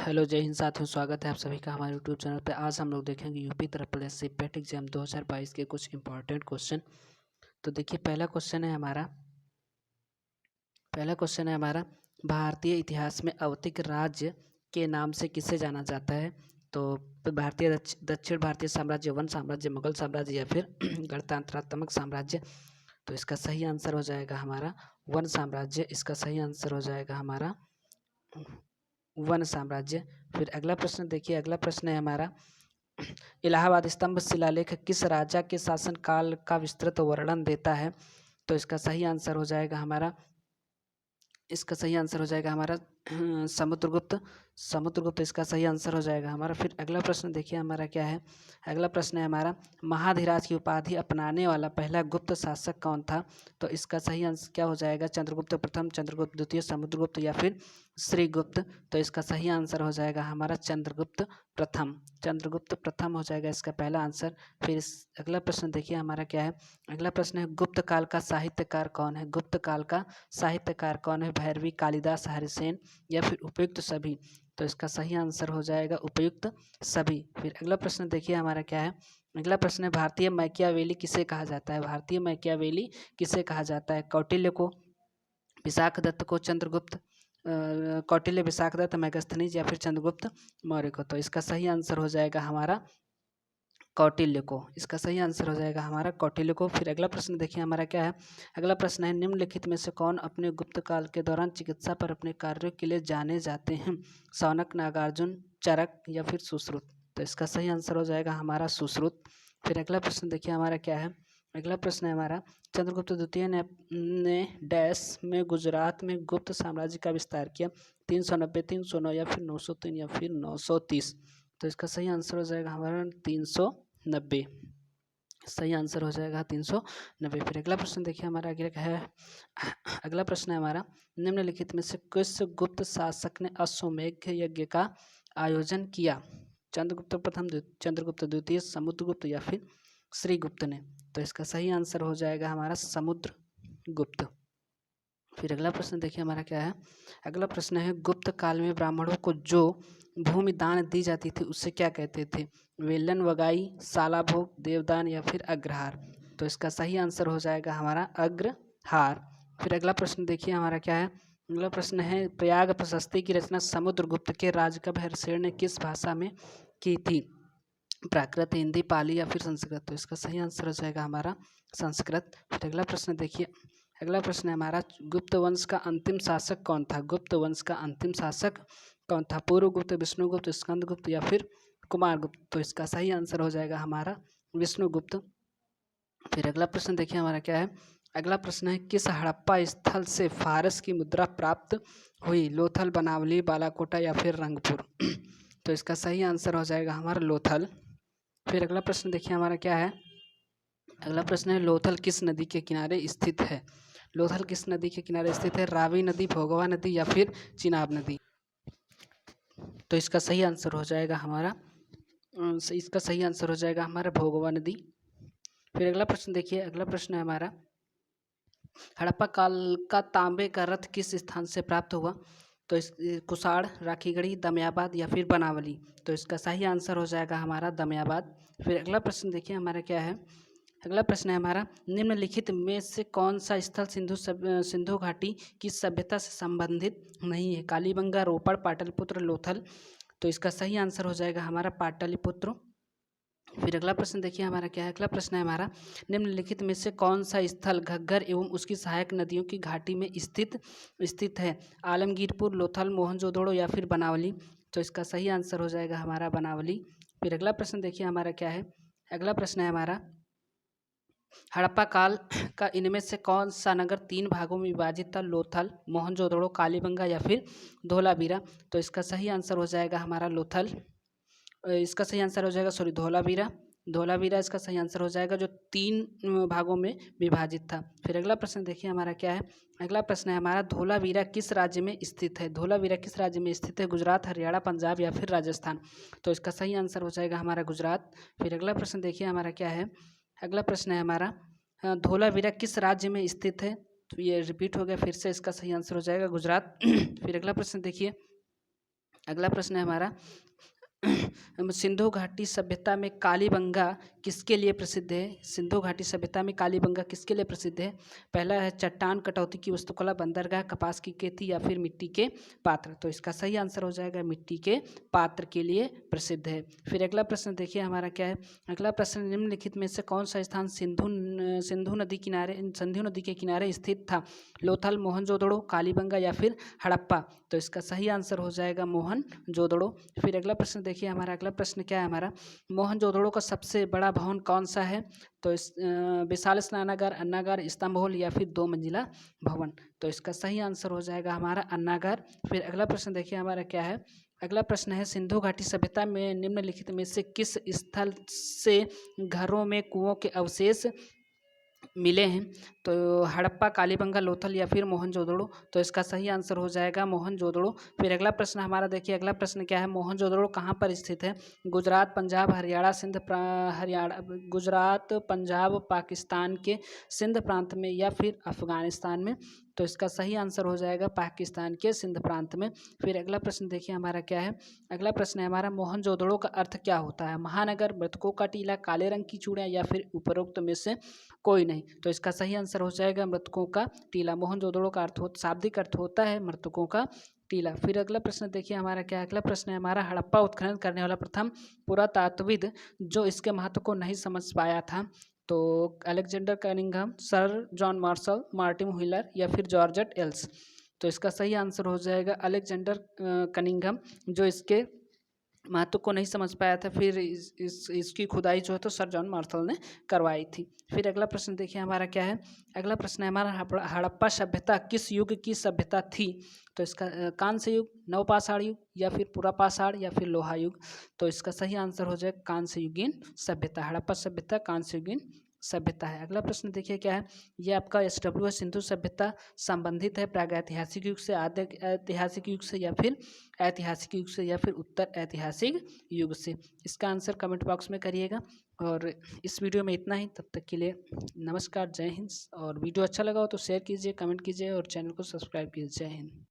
Hello जय हिंद साथियों, स्वागत है आप सभी का हमारे यूट्यूब चैनल पे। आज हम लोग देखेंगे यूपी तरफ पुलिस से पेट एग्जाम 2022 के कुछ इंपॉर्टेंट क्वेश्चन। तो देखिए पहला क्वेश्चन है हमारा भारतीय इतिहास में अवधिक राज्य के नाम से किसे जाना जाता है। तो भारतीय दक्षिण भारतीय साम्राज्य, वन साम्राज्य, मुगल साम्राज्य या फिर गणतंत्रात्मक साम्राज्य। तो इसका सही आंसर हो जाएगा हमारा वन साम्राज्य। इसका सही आंसर हो जाएगा हमारा वन साम्राज्य। फिर अगला प्रश्न देखिए, अगला प्रश्न है हमारा इलाहाबाद स्तंभ शिलालेख किस राजा के शासन काल का विस्तृत वर्णन देता है। तो इसका सही आंसर हो जाएगा हमारा समुद्रगुप्त इसका सही आंसर हो जाएगा हमारा। फिर अगला प्रश्न देखिए हमारा क्या है। अगला प्रश्न है हमारा महाधिराज की उपाधि अपनाने वाला पहला गुप्त शासक कौन था। तो इसका सही आंसर क्या हो जाएगा, चंद्रगुप्त प्रथम, चंद्रगुप्त द्वितीय, समुद्रगुप्त या फिर श्रीगुप्त। तो इसका सही आंसर हो जाएगा हमारा चंद्रगुप्त प्रथम हो जाएगा इसका पहला आंसर। फिर अगला प्रश्न देखिए हमारा क्या है। अगला प्रश्न है गुप्त काल का साहित्यकार कौन है। गुप्त काल का साहित्यकार कौन है, भैरवी, कालिदास, हरिसेन या फिर उपयुक्त सभी। तो इसका सही आंसर हो जाएगा उपयुक्त सभी। फिर अगला प्रश्न देखिए हमारा क्या है। अगला प्रश्न है भारतीय मैकियावेली किसे कहा जाता है। भारतीय मैकियावेली किसे कहा जाता है, कौटिल्य को, विशाखदत्त को, चंद्रगुप्त कौटिल्य, विशाखदत्त, मेगास्थनीज या फिर चंद्रगुप्त मौर्य को। तो इसका सही आंसर हो जाएगा हमारा कौटिल्य को। इसका सही आंसर हो जाएगा हमारा कौटिल्य को। फिर अगला प्रश्न देखिए हमारा क्या है। अगला प्रश्न है निम्नलिखित में से कौन अपने गुप्त काल के दौरान चिकित्सा पर अपने कार्यों के लिए जाने जाते हैं, शौनक, नागार्जुन, चरक या फिर सुश्रुत। तो इसका सही आंसर हो जाएगा हमारा सुश्रुत। फिर अगला प्रश्न देखिए हमारा क्या है। अगला प्रश्न है हमारा चंद्रगुप्त द्वितीय ने डैश में गुजरात में गुप्त साम्राज्य का विस्तार किया, 390, 309 या फिर 903 या फिर 930। तो इसका सही आंसर हो जाएगा हमारा 390। सही आंसर हो जाएगा 390। फिर अगला प्रश्न देखिए हमारा आगे है। अगला प्रश्न है हमारा निम्नलिखित में से किस गुप्त शासक ने अश्वमेध यज्ञ का आयोजन किया। चंद्रगुप्त प्रथम, चंद्रगुप्त द्वितीय, समुद्रगुप्त या फिर श्रीगुप्त ने। तो इसका सही आंसर हो जाएगा हमारा समुद्रगुप्त। फिर अगला प्रश्न देखिए हमारा क्या है। अगला प्रश्न है गुप्त काल में ब्राह्मणों को जो भूमि दान दी जाती थी उसे क्या कहते थे, वेलन, वगाई, सालाभोग, देवदान या फिर अग्रहार। तो इसका सही आंसर हो जाएगा हमारा अग्रहार। फिर अगला प्रश्न देखिए हमारा क्या है। अगला प्रश्न है प्रयाग प्रशस्ति की रचना समुद्रगुप्त के राजकवि हरिसेन ने किस भाषा में की थी, प्राकृत, हिंदी, पाली या फिर संस्कृत। तो इसका सही आंसर हो जाएगा हमारा संस्कृत। फिर अगला प्रश्न देखिए। अगला प्रश्न है हमारा गुप्त वंश का अंतिम शासक कौन था। गुप्त वंश का अंतिम शासक कौन था, पूर्वगुप्त, विष्णुगुप्त, स्कंदगुप्त या फिर कुमारगुप्त। तो इसका सही आंसर हो जाएगा हमारा विष्णुगुप्त। फिर अगला प्रश्न देखिए हमारा क्या है। अगला प्रश्न है किस हड़प्पा स्थल से फारस की मुद्रा प्राप्त हुई, लोथल, बनावली, बालाकोटा या फिर रंगपुर। तो इसका सही आंसर हो जाएगा हमारा लोथल। फिर अगला प्रश्न देखिए हमारा क्या है। अगला प्रश्न है लोथल किस नदी के किनारे स्थित है। लोथल किस नदी के किनारे स्थित है, रावी नदी, भोगवा नदी या फिर चिनाब नदी। तो इसका सही आंसर हो जाएगा हमारा भोगवा नदी। फिर अगला प्रश्न देखिए। अगला प्रश्न है हमारा हड़प्पा काल का तांबे का रथ किस स्थान से प्राप्त हुआ। तो इस कुसाड़, राखीगढ़ी, दमयाबाद या फिर बनावली। तो इसका सही आंसर हो जाएगा हमारा दमयाबाद। फिर अगला प्रश्न देखिए हमारा क्या है। अगला प्रश्न है हमारा निम्नलिखित में से कौन सा स्थल सिंधु घाटी की सभ्यता से संबंधित नहीं है, कालीबंगा, रोपड़, पाटलिपुत्र, लोथल। तो इसका सही आंसर हो जाएगा हमारा पाटलिपुत्र। फिर अगला प्रश्न देखिए हमारा क्या है। अगला प्रश्न है हमारा निम्नलिखित में से कौन सा स्थल घग्गर एवं उसकी सहायक नदियों की घाटी में स्थित है, आलमगीरपुर, लोथल, मोहनजोदड़ो या फिर बनावली। तो इसका सही आंसर हो जाएगा हमारा बनावली। फिर अगला प्रश्न देखिए हमारा क्या है। अगला प्रश्न है हमारा हड़प्पा काल का इनमें से कौन सा नगर 3 भागों में विभाजित था, लोथल, मोहनजोदड़ो, कालीबंगा या फिर धोलावीरा। तो इसका सही आंसर हो जाएगा हमारा धोलावीरा इसका सही आंसर हो जाएगा, जो 3 भागों में विभाजित था। फिर अगला प्रश्न देखिए हमारा क्या है। अगला प्रश्न है हमारा धोलावीरा किस राज्य में स्थित है। धोलावीरा किस राज्य में स्थित है, गुजरात, हरियाणा, पंजाब या फिर राजस्थान। तो इसका सही आंसर हो जाएगा हमारा गुजरात। फिर अगला प्रश्न देखिए हमारा क्या है। अगला प्रश्न है हमारा धोलावीरा किस राज्य में स्थित है। तो ये रिपीट हो गया फिर से, इसका सही आंसर हो जाएगा गुजरात। फिर अगला प्रश्न देखिए। अगला प्रश्न है हमारा सिंधु घाटी सभ्यता में कालीबंगा किसके लिए प्रसिद्ध है? सिंधु घाटी सभ्यता में कालीबंगा किसके लिए प्रसिद्ध है? पहला है चट्टान कटौती की वस्तुकला, बंदरगाह, कपास की खेती या फिर मिट्टी के पात्र। तो इसका सही आंसर हो जाएगा मिट्टी के पात्र के लिए प्रसिद्ध है। फिर अगला प्रश्न देखिए हमारा क्या है। अगला प्रश्न, निम्नलिखित में से कौन सा स्थान सिंधु नदी के किनारे स्थित था? लोथल, मोहनजोदड़ो, कालीबंगा या फिर हड़प्पा। तो इसका सही आंसर हो जाएगा मोहनजोदड़ो। फिर अगला प्रश्न देखिए हमारा, अगला प्रश्न क्या है हमारा, मोहनजोदड़ो का सबसे बड़ा भवन कौन सा है? तो इस विशाल स्नानागार, अन्नागार, स्तंभ हॉल या फिर 2 मंजिला भवन। तो इसका सही आंसर हो जाएगा हमारा अन्नागार। फिर अगला प्रश्न देखिए हमारा क्या है। अगला प्रश्न है, सिंधु घाटी सभ्यता में निम्नलिखित में से किस स्थल से घरों में कुओं के अवशेष मिले हैं? तो हड़प्पा, कालीबंगा, लोथल या फिर मोहनजोदड़ो। तो इसका सही आंसर हो जाएगा मोहनजोदड़ो। फिर अगला प्रश्न हमारा देखिए, अगला प्रश्न क्या है, मोहनजोदड़ो कहाँ पर स्थित है? गुजरात, पंजाब, हरियाणा, गुजरात, पंजाब, पाकिस्तान के सिंध प्रांत में या फिर अफगानिस्तान में। तो इसका सही आंसर हो जाएगा पाकिस्तान के सिंध प्रांत में। फिर अगला प्रश्न देखिए हमारा क्या है। अगला प्रश्न है हमारा, मोहनजोदड़ो का अर्थ क्या होता है? महानगर, मृतकों का टीला, काले रंग की चूड़ियाँ या फिर उपरोक्त में से कोई नहीं। तो इसका सही आंसर हो जाएगा मृतकों का टीला। मोहनजोदड़ो का शाब्दिक अर्थ होता है मृतकों का टीला। फिर अगला प्रश्न देखिए हमारा क्या है। अगला प्रश्न है हमारा, हड़प्पा उत्खनन करने वाला प्रथम पुरातत्वविद जो इसके महत्व को नहीं समझ पाया था? तो Alexander Cunningham, sir John Marshall, Martin wheeler या फिर जॉर्ज एल्स। तो इसका सही आंसर हो जाएगा अलेक्जेंडर कनिंघम, जो इसके महत्व को नहीं समझ पाया था। फिर इसकी खुदाई जो है तो सर जॉन मार्शल ने करवाई थी। फिर अगला प्रश्न देखिए हमारा क्या है। अगला प्रश्न है हमारा, हड़प्पा सभ्यता किस युग की सभ्यता थी? तो इसका कांस्य युग, नवपाषाण युग या फिर पुरापाषाण या फिर लोहा युग। तो इसका सही आंसर हो जाएगा कांस्य युगीन सभ्यता। हड़प्पा सभ्यता कांस्य युगीन सभ्यता है। अगला प्रश्न देखिए क्या है, ये आपका SW है। सिंधु सभ्यता संबंधित है प्रागैतिहासिक युग से, आद्य ऐतिहासिक युग से या फिर ऐतिहासिक युग से या फिर उत्तर ऐतिहासिक युग से। इसका आंसर कमेंट बॉक्स में करिएगा। और इस वीडियो में इतना ही, तब तक के लिए नमस्कार, जय हिंद। और वीडियो अच्छा लगा हो तो शेयर कीजिए, कमेंट कीजिए और चैनल को सब्सक्राइब कीजिए। जय हिंद।